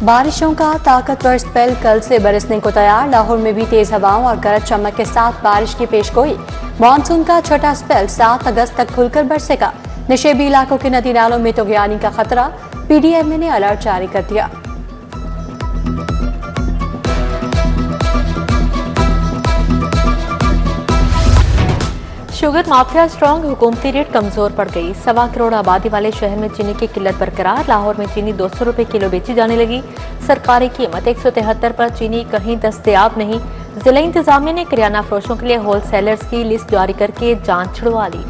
बारिशों का ताकतवर स्पेल कल से बरसने को तैयार। लाहौर में भी तेज हवाओं और गरज चमक के साथ बारिश की पेशगोई। मानसून का छठा स्पेल 7 अगस्त तक खुलकर बरसेगा। नशेबी इलाकों के नदी नालों में तुगयानी का खतरा। पीडीएमए ने अलर्ट जारी कर दिया। शुगर माफिया स्ट्रांग, हुकूमती रेट कमजोर पड़ गई। 1.25 करोड़ आबादी वाले शहर में चीनी की किल्लत बरकरार। लाहौर में चीनी 200 रुपए किलो बेची जाने लगी। सरकारी कीमत 173 पर चीनी कहीं दस्तयाब नहीं। जिला इंतजामिया ने किराना फरोशों के लिए होलसेलर्स की लिस्ट जारी करके जांच छुड़वा ली।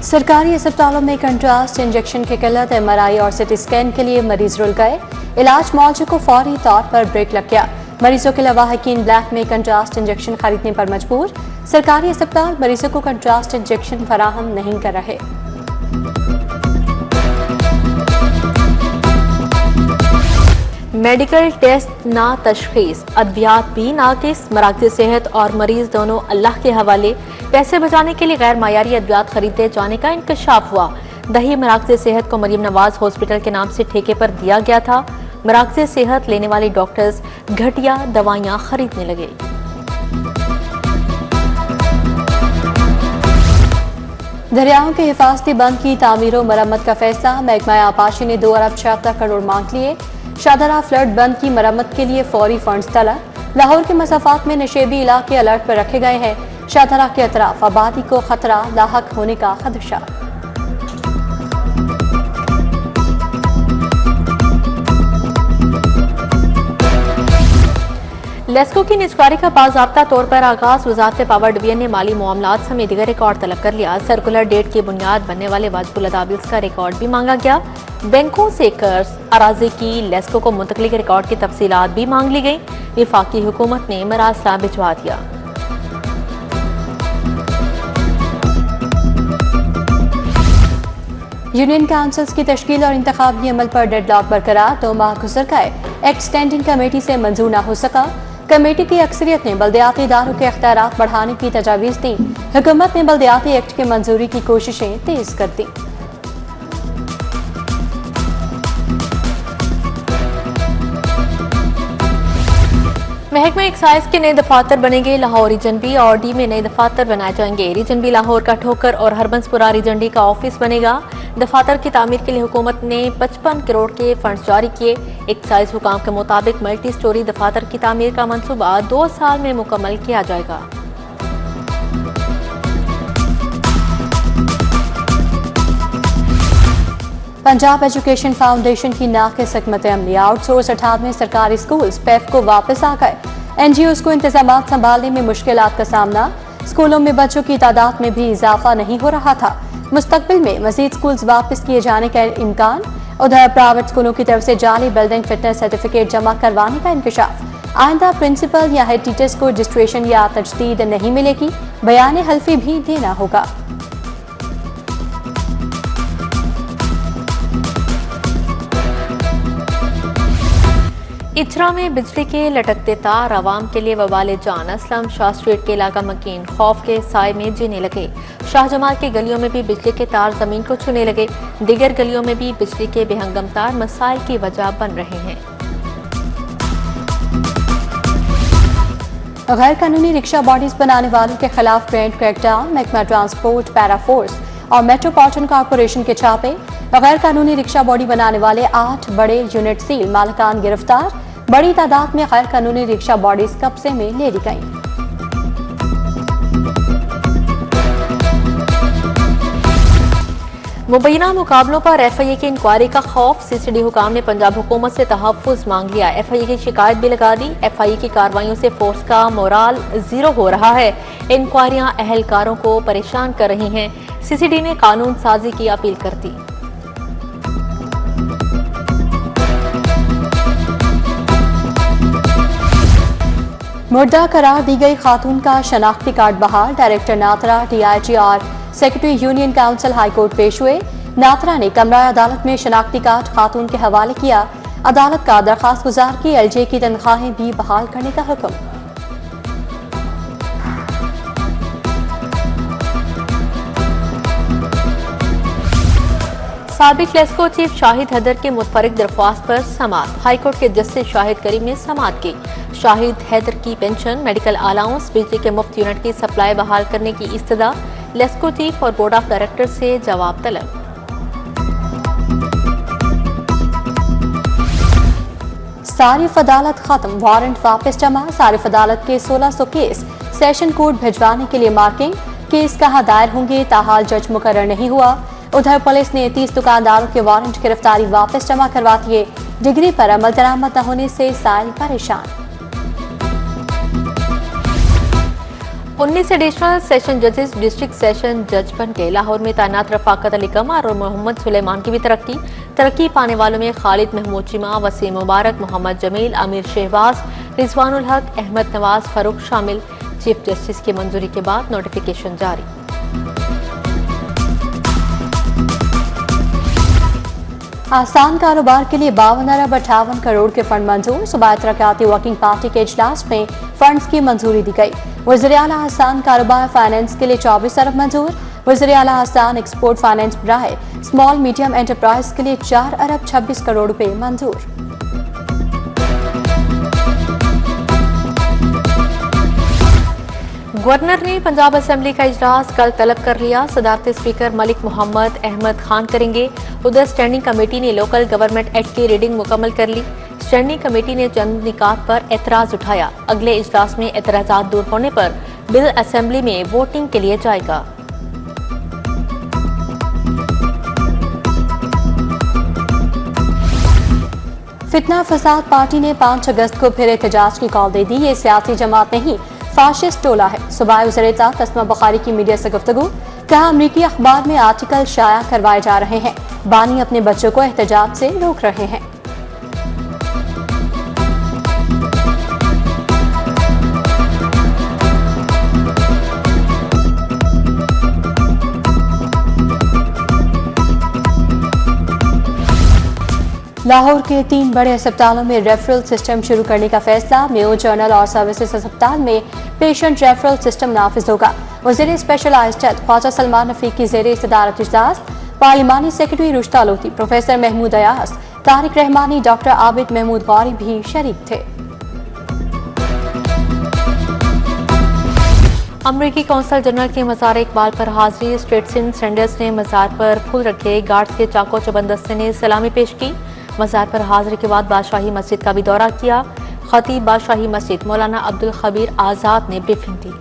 सरकारी अस्पतालों में कंट्रास्ट इंजेक्शन की किल्लत। MRI और CT स्कैन के लिए मरीज रुल गए। इलाज मौजू को फौरी तौर पर ब्रेक लग गया। मरीजों के लवाहकीन ब्लैक में कंट्रास्ट इंजेक्शन खरीदने पर मजबूर। सरकारी अस्पताल मरीजों को कंट्रास्ट इंजेक्शन फराहम नहीं कर रहे। मेडिकल टेस्ट ना तशखीस, अद्वियात भी नाकिस। मराकज़ सेहत और मरीज दोनों अल्लाह के हवाले। पैसे बचाने के लिए गैर मायारी अद्वियात खरीदे जाने का इंकशाफ हुआ। दही मराकज़ सेहत को मरीम नवाज हॉस्पिटल के नाम से ठेके पर दिया गया था। मराकज़ सेहत लेने वाले डॉक्टर्स घटिया दवाइयां खरीदने लगे। दरियाओं के हिफाजती बंद की तामीर और मरम्मत का फैसला। महकमा आपाशी ने 2 अरब 76 करोड़ मांग लिए। शाहदरा फ्लड बंद की मरम्मत के लिए फौरी फंड्स तलब। लाहौर के मसाफात में नशेबी इलाके अलर्ट पर रखे गए हैं। शाहदरा के अतराफ आबादी को खतरा लाहक होने का खदशा। लेस्को की निजकारी का बाज़ाब्ता तौर पर आगाज। वजारत पावर डिवीजन ने माली मामलात समेत दीगर रिकॉर्ड तलब कर लिया। सर्कुलर डेट की बुनियाद बनने वाले वाजिबुल अदा बिल्स का रिकॉर्ड भी मांगा गया। बैंकों से कर्ज अराजी की लेस्को को मुंतकली के रिकॉर्ड की तफसीलात भी मांग ली गई। वफाकी हुकूमत ने मरासला भिजवा दिया। यूनियन काउंसिल्स की तश्कील और इंतखाबी अमल पर डेडलॉक बरकरार। 2 माह गुजर गए, एक्ट स्टैंडिंग कमेटी से मंजूर न हो सका। कमेटी की अक्सरियत ने बल्दियाती इदारों के इख्तियारात बढ़ाने की तजावीज़ दी। हुकूमत ने बल्दियाती एक्ट की मंजूरी की कोशिशें तेज कर दी। महकमा एक्साइज के नए दफातर बनेंगे। लाहौर रीजन बी और डी में नए दफातर बनाए जाएंगे। रीजन बी लाहौर का ठोकर और हरबंसपुरा रीजन डी का ऑफिस बनेगा। दफातर की तामीर के लिए हुकूमत ने 55 करोड़ के फंड्स जारी किए। एक्साइज हुकाम के मुताबिक मल्टी स्टोरी दफातर की तामीर का मंसूबा 2 साल में मुकम्मल किया जाएगा। पंजाब एजुकेशन फाउंडेशन की नाक़िस हिकमत अमली। आउटसोर्स 98 सरकारी स्कूल पैफ को वापस आ गए। NGOs को इंतजामात संभालने में मुश्किलात का सामना। स्कूलों में बच्चों की तादाद में भी इजाफा नहीं हो रहा था। मुस्तकबिल में मजीद स्कूल्स वापस किए जाने का इम्कान। उधर प्राइवेट स्कूलों की तरफ से जाली बिल्डिंग फिटनेस सर्टिफिकेट जमा करवाने का इंकशाफ। आइंदा प्रिंसिपल या हेड टीचर्स को रजिस्ट्रेशन या तजदीद नहीं मिलेगी। बयान हल्फी भी देना होगा। इचरा में बिजली के लटकते तार आवाम के लिए वबाल जान। असलम शाह स्ट्रीट के इलाका मकीन खौफ के साए में जीने लगे। शाहजमाल की गलियों में भी बिजली के तार जमीन को छूने लगे। दीगर गलियों में भी बिजली के बेहंगम तार मसाइल की वजह बन रहे हैं। गैर कानूनी रिक्शा बॉडीज बनाने वालों के खिलाफ ग्रैंड क्रैकडाउन। महकमा ट्रांसपोर्ट, पैरा फोर्स और मेट्रोपॉलिटन कॉरपोरेशन के छापे। गैर कानूनी रिक्शा बॉडी बनाने वाले 8 बड़े यूनिट सील, मालिकान गिरफ्तार। बड़ी तादाद में गैर कानूनी रिक्शा बॉडीज कब्जे में ले ली गई। मुबैना मुकाबलों पर FIA की इंक्वायरी का खौफ। CCD हुकाम ने पंजाब हुकूमत से तहफ़्फ़ुज़ मांग लिया। FIA की शिकायत भी लगा दी। FIA की कार्रवाइयों से फोर्स का मोराल जीरो हो रहा है। इंक्वायरियां अहलकारों को परेशान कर रही हैं। CCD ने कानून साजी की अपील कर दी। मुर्दा करार दी गई खातून का शनाख्ती कार्ड बहाल। डायरेक्टर नाथरा, DIG और सेक्रेटरी यूनियन काउंसिल हाईकोर्ट पेश हुए। नाथरा ने कमरा अदालत में शनाख्ती कार्ड खातून के हवाले किया। अदालत का दरखास्त गुजार की LJ की तनख्वाहें भी बहाल करने का हुक्म। साबिक लेस्को चीफ शाहिद हैदर के मुतफरिक दरख्वास्त पर समाअत। हाईकोर्ट के जस्टिस शाहिद करीम ने समाअत की। शाहिद हैदर की पेंशन, मेडिकल अलाउंस, बिजली के मुफ्त यूनिट की सप्लाई बहाल करने की इस्तदा, लेस्को चीफ और बोर्ड ऑफ डायरेक्टर से जवाब तलब। सारिफ अदालत खत्म, वारंट वापस जमा। सारिफ अदालत के 1600 केस सेशन कोर्ट भिजवाने के लिए मार्किंग। केस कहाँ दायर होंगे, ताहाल जज मुकर्रर नहीं हुआ। उधर पुलिस ने 30 दुकानदारों के वारंट गिरफ्तारी वापस जमा करवा दिए। डिग्री पर अमल दरामद न होने से साइल परेशान। 19 एडिशनल सेशन जजेस डिस्ट्रिक्ट सेशन जज बन गए। लाहौर में तैनात रफाकत अली कमर और मोहम्मद सुलेमान की भी तरक्की पाने वालों में खालिद महमूद चिमा, वसीम मुबारक, मोहम्मद जमील, अमीर शहबाज, रिजवानुल हक, अहमद नवाज फरूक शामिल। चीफ जस्टिस की मंजूरी के बाद नोटिफिकेशन जारी। आसान कारोबार के लिए 52 अरब 58 करोड़ के फंड मंजूर। सूबाई तरक्याती वर्किंग पार्टी के इजलास में फंड्स की मंजूरी दी गई। वज़ीर आला आसान कारोबार फाइनेंस के लिए 24 अरब मंजूर। वज़ीर आला आसान एक्सपोर्ट फाइनेंस बराए स्मॉल मीडियम एंटरप्राइज के लिए 4 अरब 26 करोड़ रुपए मंजूर। गवर्नर ने पंजाब असेंबली का इजलास कल तलब कर लिया। सदारती स्पीकर मलिक मोहम्मद अहमद खान करेंगे। उधर स्टैंडिंग कमेटी ने लोकल गवर्नमेंट एक्ट की रीडिंग मुकम्मल कर ली। स्टैंडिंग कमेटी ने चंद निकात पर एतराज उठाया। अगले इजलास में एतराजात दूर होने पर बिल असेंबली में वोटिंग के लिए जाएगा। फितना फसाद पार्टी ने 5 अगस्त को फिर एहतजाज की कॉल दे दी। ये सियासी जमात नहीं, फाशिस्ट टोला है। सूबाई वज़ीर तस्मा बुखारी की मीडिया से गुफ्तगू। कहा, अमरीकी अखबार में आर्टिकल शाया करवाए जा रहे हैं। बानी अपने बच्चों को एहतजाज से रोक रहे हैं। लाहौर के 3 बड़े अस्पतालों में रेफरल सिस्टम शुरू करने का फैसला। मेयो जर्नल और सर्विसेज अस्पताल में पेशेंट रेफरल सिस्टम नाफिज होगा। वज़ीर स्पेशलाइज्ड हेल्थ ख्वाजा सलमान रफीक की ज़ेरे सदारत इजलास। पार्लिमानी secretary Rushta Lodhi, professor Mahmood Ayaz, Tariq Rahmani, doctor Abid Mahmood Ghauri भी शरीक थे। अमरीकी कौंसल जनरल के मज़ार इकबाल पर हाजिरी। स्ट्रेटसन सैंडर्स ने मज़ार पर फूल रखे। गार्ड्स के चाको चबंदस्ते ने सलामी पेश की। मज़ार पर हाजिरी के बाद बादशाही मस्जिद का भी दौरा किया। खतीब बादशाही मस्जिद मौलाना अब्दुल खबीर आज़ाद ने ब्रीफिंग दी।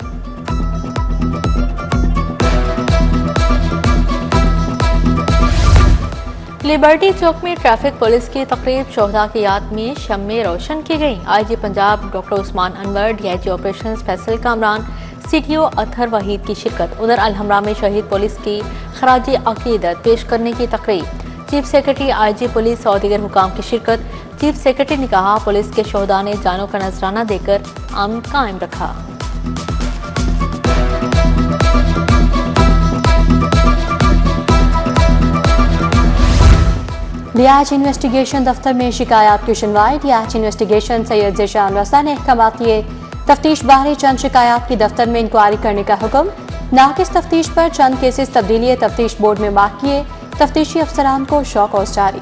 लिबर्टी चौक में ट्रैफिक पुलिस की तकरीब शोहदा की याद में शम्में रोशन की गई। IG Punjab doctor Usman Anwar, DIG operations Faisal Kamran, CTO Athar Waheed की शिरकत। उधर अलहमरा में शहीद पुलिस की खराजी अकीदत पेश करने की तकरीब। चीफ सेक्रेटरी, आईजी पुलिस और दीगर हुकाम की शिरकत। चीफ सेक्रेटरी ने कहा, पुलिस के शोहदा ने जानों का नजराना देकर अमन कायम रखा। डीआईजी इन्वेस्टिगेशन दफ्तर में शिकायत की सुनवाई। डीआईजी इन्वेस्टिगेशन सैयद ज़ीशान रसा ने अहकामात दिए। तफ्तीश बारे चंद शिकायत की दफ्तर में इंक्वायरी करने का हुक्म। नाकिस तफ्तीश पर चंद केसेस तब्दीली तफ्तीश बोर्ड में मार्क किए। तफ्तीशी अफसरान को शौकौस जारी।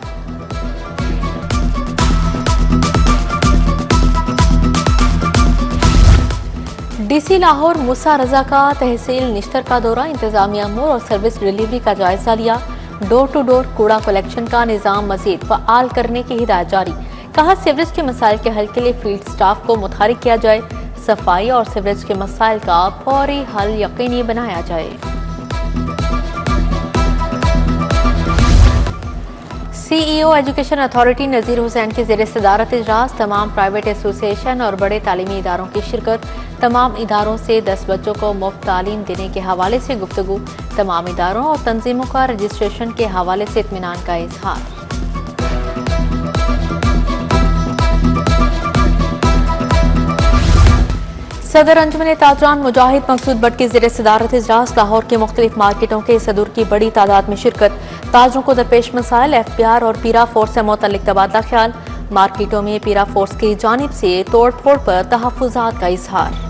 डीसी लाहौर मूसा रजा का तहसील निश्तर का दौरा। इंतजामिया अमूर और सर्विस डिलीवरी का जायजा लिया। डोर टू डोर कूड़ा कलेक्शन का निज़ाम मजीद फ़आल करने की हिदायत जारी। कहा, सीवरेज के मसाइल के हल के लिए फील्ड स्टाफ को मुतहरिक किया जाए। सफाई और सीवरेज के मसाइल का फौरी हल यकीनी बनाया जाए। सीईओ एजुकेशन अथॉरिटी नज़ीर हुसैन की ज़ेरे सदारत इजलास। तमाम प्राइवेट एसोसिएशन और बड़े तालीमी इदारों की शिरकत। तमाम इदारों से 10 बच्चों को मुफ्त तालीम देने के हवाले से गुफ्तगू। तमाम इदारों और तंजीमों का रजिस्ट्रेशन के हवाले से इत्मीनान का इजहार। सदर अंजुमन ताजरान मुजाहिद मकसूद भट्ट की ज़ेरे सदारत इजलास। लाहौर के मुख्तलिफ मार्केटों के सदूर की बड़ी तादाद में शिरकत। ताजरों को दरपेश मसाइल, एफपीआर और पीरा फोर्स से मुतल्लिक तबादला ख्याल। मार्केटों में पीरा फोर्स की जानिब से तोड़ फोड़ पर तहफ़्फ़ुज़ात का इजहार।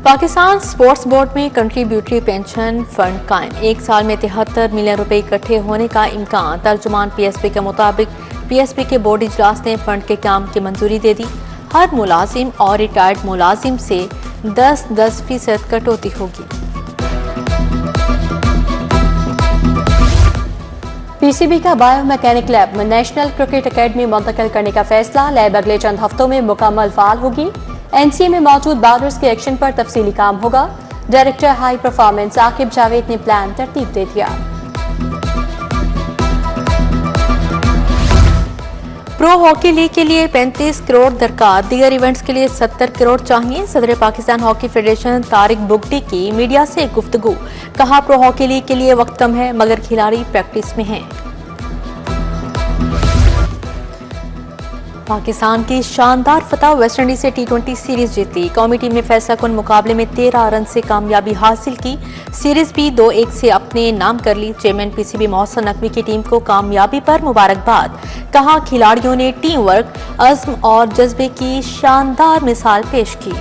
पाकिस्तान स्पोर्ट्स बोर्ड में कंट्रीब्यूटरी पेंशन फंड कायम, एक साल में 73 मिलियन रुपए इकट्ठे होने का इम्कान। तर्जुमान पीएसपी के मुताबिक पीएसपी के बोर्ड इजलास ने फंड के काम की मंजूरी दे दी। हर मुलाजिम और रिटायर्ड मुलाजिम से 10% कटौती होगी। पीसीबी का बायो मैकेनिक लैब में नेशनल क्रिकेट एकेडमी मुंतकिल करने का फैसला। लैब अगले चंद हफ्तों में मुकम्मल फाल होगी। एनसीए में मौजूद बॉलर्स के एक्शन पर तफसीली काम होगा। Director high performance Aqib Javed ने प्लान तरतीब दे दिया। प्रो हॉकी लीग के लिए 35 करोड़ दरकार, दीगर इवेंट्स के लिए 70 करोड़ चाहिए। सदर पाकिस्तान हॉकी फेडरेशन तारिक बुगटी की मीडिया से गुफ्तगू, कहा प्रो हॉकी लीग के लिए वक्त कम है मगर खिलाड़ी प्रैक्टिस में हैं। पाकिस्तान की शानदार फतह, वेस्टइंडीज से T20 सीरीज जीती। कौमी टीम ने फैसला कुन मुकाबले में 13 रन से कामयाबी हासिल की। सीरीज भी 2-1 से अपने नाम कर ली। चेयरमैन पीसीबी मोहसिन नकवी की टीम को कामयाबी पर मुबारकबाद, कहा खिलाड़ियों ने टीम वर्क, अज़्म और जज्बे की शानदार मिसाल पेश की।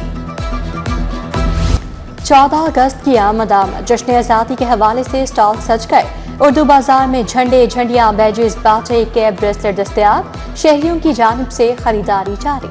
14 अगस्त की आमद जश्न आज़ादी के हवाले से स्टॉल सज गए। उर्दू बाजार में झंडे, झंडियां, बैजेस, बाटे, कैब, ब्रेसलेट दस्तयाब। शहरियों की जानिब से खरीदारी जारी।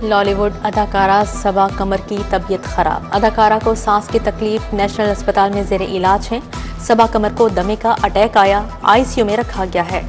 लॉलीवुड अदाकारा सबा कमर की तबीयत खराब। अदाकारा को सांस की तकलीफ, नेशनल अस्पताल में जेर इलाज है। सबा कमर को दमे का अटैक आया, आईसीयू में रखा गया है।